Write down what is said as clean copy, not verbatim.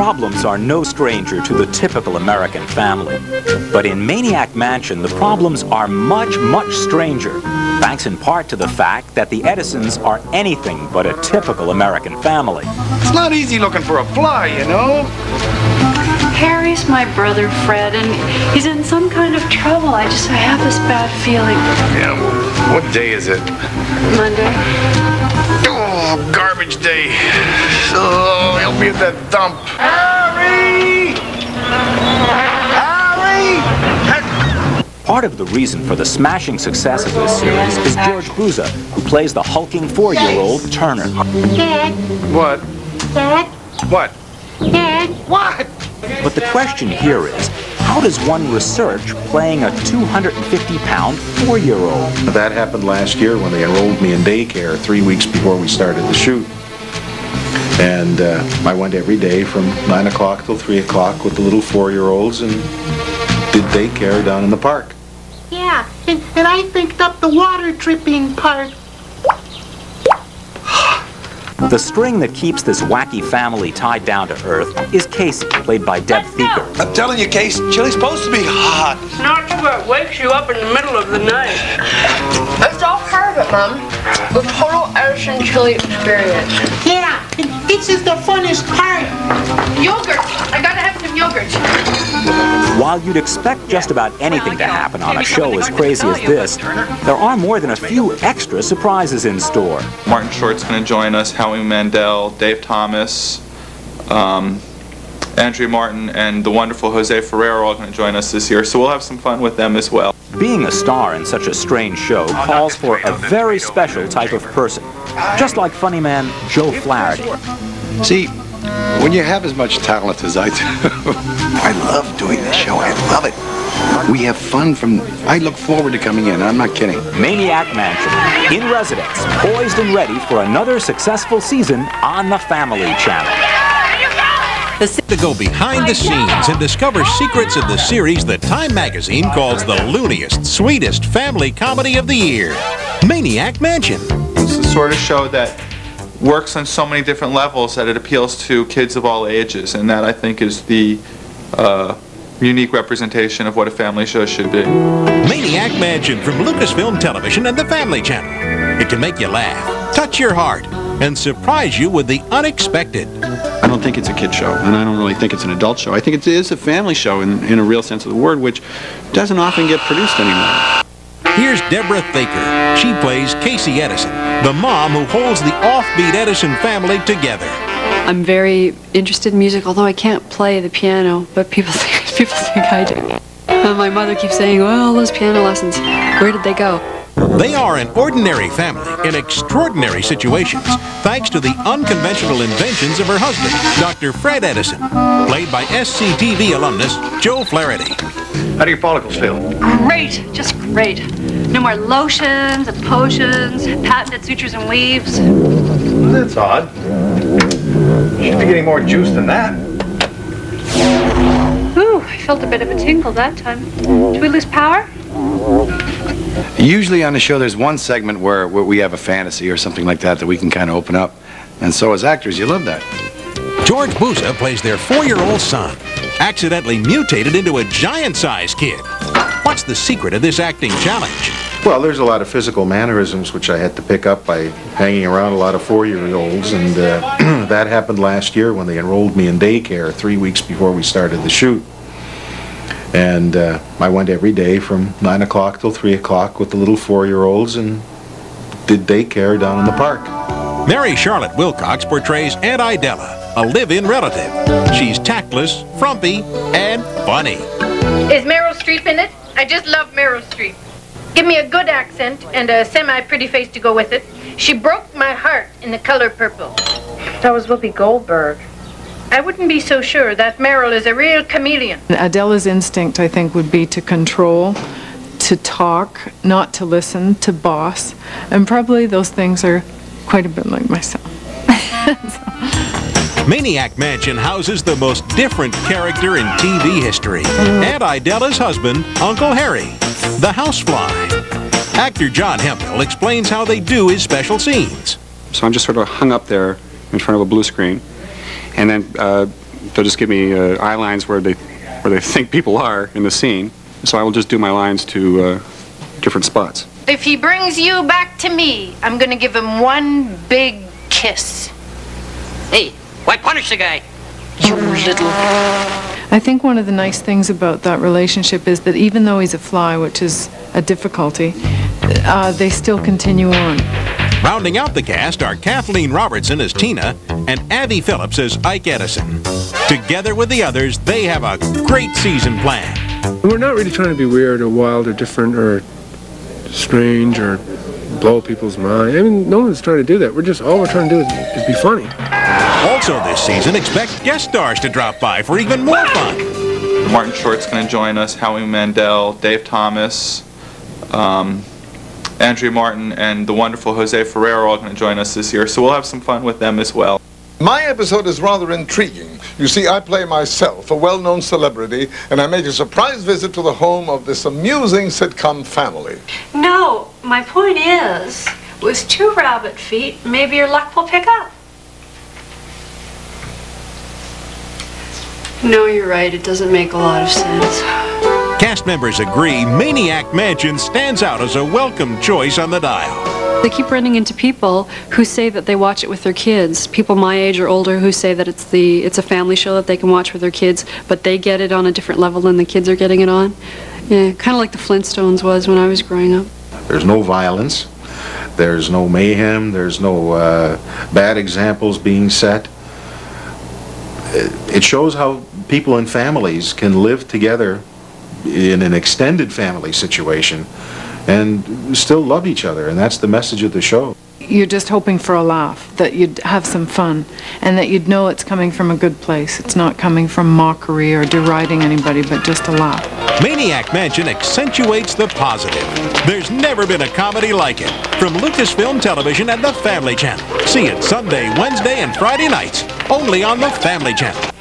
Problems are no stranger to the typical American family. But in Maniac Mansion, the problems are much, much stranger, thanks in part to the fact that the Edisons are anything but a typical American family. It's not easy looking for a fly, you know? Harry's my brother, Fred, and he's in some kind of trouble. I have this bad feeling. Yeah, what day is it? Monday. Oh, garbage day. Oh, he'll be at that dump. Harry! Harry! Part of the reason for the smashing success of this series is George Bouza, who plays the hulking 4-year-old Turner. Dad. What? Dad. What? Dad. What? But the question here is, how does one research playing a 250-pound 4-year-old? That happened last year when they enrolled me in daycare 3 weeks before we started the shoot. And I went every day from 9 o'clock till 3 o'clock with the little 4-year-olds and did daycare down in the park. Yeah, and I picked up the water dripping part. The string that keeps this wacky family tied down to earth is Casey, played by Deb Thieker. I'm telling you, Case, chili's supposed to be hot. Not where it wakes you up in the middle of the night. It's all part of it, Mom. The total Edison chili experience. Yeah, this is the funnest part. Yogurt. I gotta have some yogurt. While you'd expect just about anything to happen on a show as crazy as this, there are more than a few extra surprises in store. Martin Short's going to join us, Howie Mandel, Dave Thomas, Andrea Martin, and the wonderful Jose Ferrer are all going to join us this year, so we'll have some fun with them as well. Being a star in such a strange show calls for a very special type of person, just like funny man Joe Flaherty. See, when you have as much talent as I do, I love doing this show. I love it. We have fun I look forward to coming in. I'm not kidding. Maniac Mansion, in residence, poised and ready for another successful season on the Family Channel. To go behind the scenes and discover secrets of the series that Time Magazine calls the looniest, sweetest family comedy of the year, Maniac Mansion. It's the sort of show that works on so many different levels that it appeals to kids of all ages, and that I think is the unique representation of what a family show should be. Maniac Mansion from Lucasfilm Television and the Family Channel. It can make you laugh, touch your heart, and surprise you with the unexpected. I don't think it's a kid show, and I don't really think it's an adult show. I think it is a family show in a real sense of the word, which doesn't often get produced anymore. Here's Deborah Thaker. She plays Casey Edison, the mom who holds the offbeat Edison family together. I'm very interested in music, although I can't play the piano, but people think I do. And my mother keeps saying, well, those piano lessons, where did they go? They are an ordinary family in extraordinary situations, thanks to the unconventional inventions of her husband, Dr. Fred Edison, played by SCTV alumnus Joe Flaherty. How do your follicles feel? Great, just great. No more lotions and potions, patented sutures and weaves. That's odd. Should be getting more juice than that. Ooh, I felt a bit of a tingle that time. Did we lose power? Usually on the show there's one segment where we have a fantasy or something like that we can kind of open up. And so as actors, you love that. George Bouza plays their 4-year-old son, accidentally mutated into a giant-sized kid. What's the secret of this acting challenge? Well, there's a lot of physical mannerisms which I had to pick up by hanging around a lot of 4-year-olds, and that happened last year when they enrolled me in daycare 3 weeks before we started the shoot. And I went every day from 9 o'clock till 3 o'clock with the little 4-year-olds and did daycare down in the park. Mary Charlotte Wilcox portrays Aunt Idella, a live-in relative. She's tactless, frumpy, and funny. Is Meryl Streep in it? I just love Meryl Streep. Give me a good accent and a semi-pretty face to go with it. She broke my heart in The Color Purple. That was Whoopi Goldberg. I wouldn't be so sure that Meryl is a real chameleon. Adela's instinct, I think, would be to control, to talk, not to listen, to boss. And probably those things are quite a bit like myself. Maniac Mansion houses the most different character in TV history. Aunt Idela's husband, Uncle Harry, the housefly. Actor John Hemphill explains how they do his special scenes. So I'm just sort of hung up there in front of a blue screen. And then they'll just give me eye lines where they think people are in the scene. So I will just do my lines to different spots. If he brings you back to me, I'm gonna give him one big kiss. Hey, why punish the guy? You little... I think one of the nice things about that relationship is that even though he's a fly, which is a difficulty, they still continue on. Rounding out the cast are Kathleen Robertson as Tina and Avi Phillips as Ike Edison. Together with the others, they have a great season planned. We're not really trying to be weird or wild or different or strange or blow people's mind. I mean, no one's trying to do that. All we're trying to do is be funny. Also this season, expect guest stars to drop by for even more fun. Martin Short's going to join us, Howie Mandel, Dave Thomas, Andrea Martin, and the wonderful Jose Ferrer are all going to join us this year, so we'll have some fun with them as well. My episode is rather intriguing. You see, I play myself, a well-known celebrity, and I make a surprise visit to the home of this amusing sitcom family. No, my point is, with 2 rabbit feet, maybe your luck will pick up. No, you're right. It doesn't make a lot of sense. Cast members agree Maniac Mansion stands out as a welcome choice on the dial. They keep running into people who say that they watch it with their kids. People my age or older who say that it's a family show that they can watch with their kids, but they get it on a different level than the kids are getting it on. Yeah, kind of like the Flintstones was when I was growing up. There's no violence. There's no mayhem. There's no bad examples being set. It shows how people in families can live together in an extended family situation and still love each other, and that's the message of the show. You're just hoping for a laugh, that you'd have some fun, and that you'd know it's coming from a good place. It's not coming from mockery or deriding anybody, but just a laugh. Maniac Mansion accentuates the positive. There's never been a comedy like it. From Lucasfilm Television and the Family Channel. See it Sunday, Wednesday, and Friday nights, only on the Family Channel.